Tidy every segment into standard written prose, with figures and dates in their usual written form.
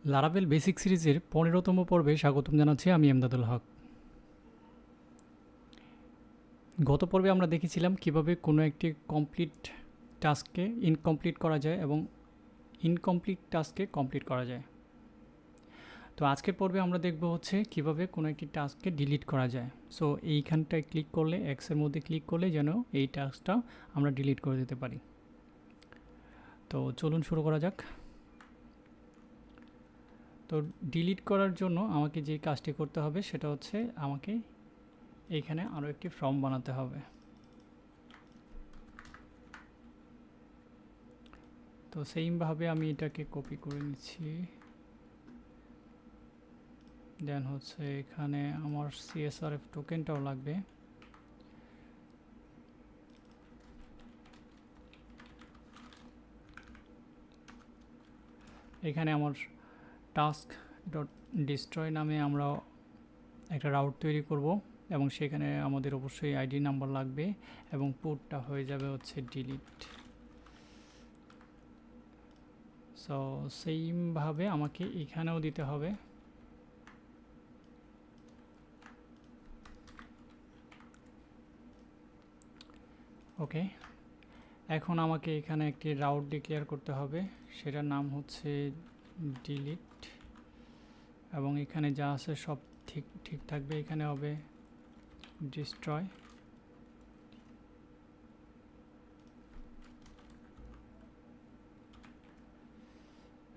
Laravel basic সিরিজের 15তম পর্বে স্বাগতম জানাচ্ছি আমি আমদাদুল হক। গত পর্বে আমরা দেখেছিলাম কিভাবে কোনো একটি কমপ্লিট টাস্ককে ইনকমপ্লিট করা যায় এবং ইনকমপ্লিট টাস্ককে কমপ্লিট করা যায়। তো আজকের পর্বে আমরা দেখব হচ্ছে কিভাবে কোনো একটি টাস্ককে ডিলিট করা যায়। সো এইখানটায় ক্লিক করলে, এক্সের মধ্যে ক্লিক করলে যেন এই টাস্কটা আমরা ডিলিট করে দিতে পারি। তো চলুন শুরু করা যাক। তো ডিলিট করার জন্য আমাকে যে কাজটি করতে হবে সেটা হচ্ছে আমাকে এইখানে আরও একটি ফর্ম বানাতে হবে। তো সেইমভাবে আমি এটাকে কপি করে নিচ্ছি। দেন হচ্ছে এখানে আমার CSRF টোকেনটাও লাগবে। এখানে আমার টাস্ক ডট ডিস্ট্রয় নামে আমরা একটা রাউট তৈরি করব এবং সেখানে আমাদের অবশ্যই আইডি নাম্বার লাগবে এবং পুটটা হয়ে যাবে হচ্ছে ডিলিট। সো সেইমভাবে আমাকে এখানেও দিতে হবে। ওকে, এখন আমাকে এখানে একটি রাউট ডিক্লেয়ার করতে হবে, সেটার নাম হচ্ছে ডিলিট এবং এখানে যা আছে সব ঠিক থাকবে। এখানে হবে ডিস্ট্রয়,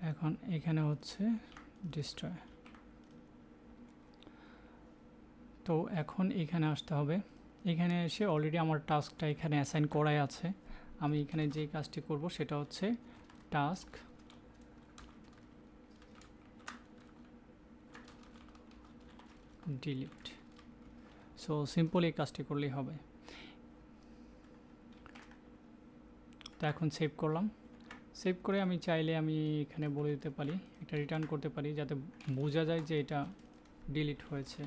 এখন এখানে হচ্ছে ডিস্ট্রয়। তো এখন এখানে আসতে হবে। এখানে এসে অলরেডি আমার টাস্কটা এখানে অ্যাসাইন করাই আছে। আমি এখানে যে কাজটি করব সেটা হচ্ছে টাস্ক ডিলিট। সো সিম্পল এই কাজটি করলেই হবে। তো এখন সেভ করলাম। সেভ করে আমি চাইলে আমি এখানে বলে দিতে পারি, এটা রিটার্ন করতে পারি যাতে বোঝা যায় যে এটা ডিলিট হয়েছে।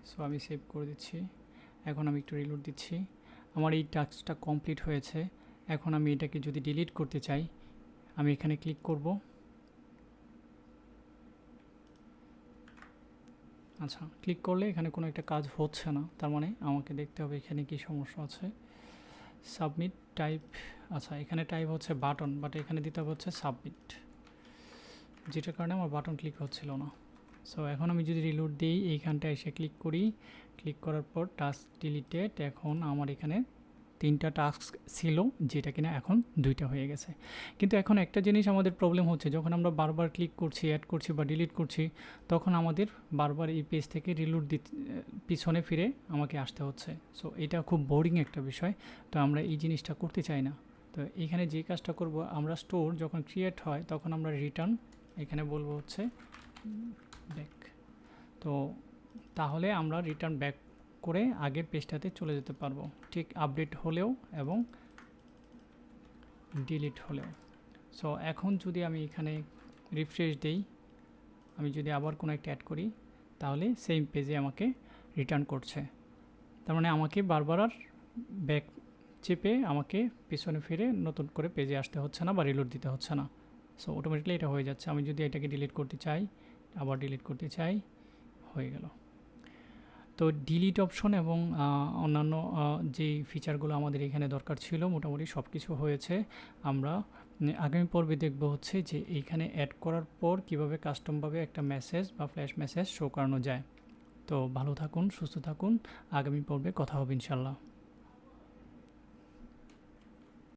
সো আমি সেভ করে দিচ্ছি। এখন আমি একটু রিলোড দিচ্ছি। আমার এই টাস্কটা কমপ্লিট হয়েছে। এখন আমি এটাকে যদি ডিলিট করতে চাই, আমি এখানে ক্লিক করব। আচ্ছা, ক্লিক করলে এখানে কোনো একটা কাজ হচ্ছে না, তার মানে আমাকে দেখতে হবে এখানে কি সমস্যা আছে। সাবমিট টাইপ, আচ্ছা এখানে টাইপ হচ্ছে বাটন, বাট এখানে দিতে হবে হচ্ছে সাবমিট, যেটার কারণে আমার বাটন ক্লিক হচ্ছিল না। সো এখন আমি যদি রিলোড দিই, এইখানটায় এসে ক্লিক করি, ক্লিক করার পর টাস্ক ডিলিটেড। এখন আমার এখানে 3টা টাস্ক ছিল, যেটা কিনা এখন 2টা হয়ে গেছে। কিন্তু এখন একটা জিনিস আমাদের প্রবলেম হচ্ছে, যখন আমরা বারবার ক্লিক করছি, অ্যাড করছি বা ডিলিট করছি, তখন আমাদের বারবার এই পেজ থেকে রিলোড পিছনে ফিরে আমাকে আসতে হচ্ছে। সো এটা খুব বোরিং একটা বিষয়। তো আমরা এই জিনিসটা করতে চাই না। তো এখানে যে কাজটা করব, আমরা স্টোর যখন ক্রিয়েট হয় তখন আমরা রিটার্ন এখানে বলবো হচ্ছে ব্যাক। তো তাহলে আমরা রিটার্ন ব্যাক করে আগের পেজটাতে চলে যেতে পারবো, ঠিক আপডেট হলেও এবং ডিলিট হলেও। সো এখন যদি আমি এখানে রিফ্রেশ দেই, আমি যদি আবার কোনো একটা অ্যাড করি, তাহলে সেম পেজে আমাকে রিটার্ন করছে। তার মানে আমাকে বারবার আর ব্যাক চেপে আমাকে পিছনে ফিরে নতুন করে পেজে আসতে হচ্ছে না বা রিলোড দিতে হচ্ছে না। সো অটোমেটিকলি এটা হয়ে যাচ্ছে। আমি যদি এটাকে ডিলিট করতে চাই, আবার ডিলিট করতে চাই, হয়ে গেল। তো ডিলিট অপশন এবং অন্যান্য যেই ফিচারগুলো আমাদের এখানে দরকার ছিল, মোটামুটি সব কিছু হয়েছে। আমরা আগামী পর্বে দেখব হচ্ছে যে এইখানে অ্যাড করার পর কিভাবে কাস্টমভাবে একটা মেসেজ বা ফ্ল্যাশ মেসেজ শো করানো যায়। তো ভালো থাকুন, সুস্থ থাকুন, আগামী পর্বে কথা হবে ইনশাল্লাহ।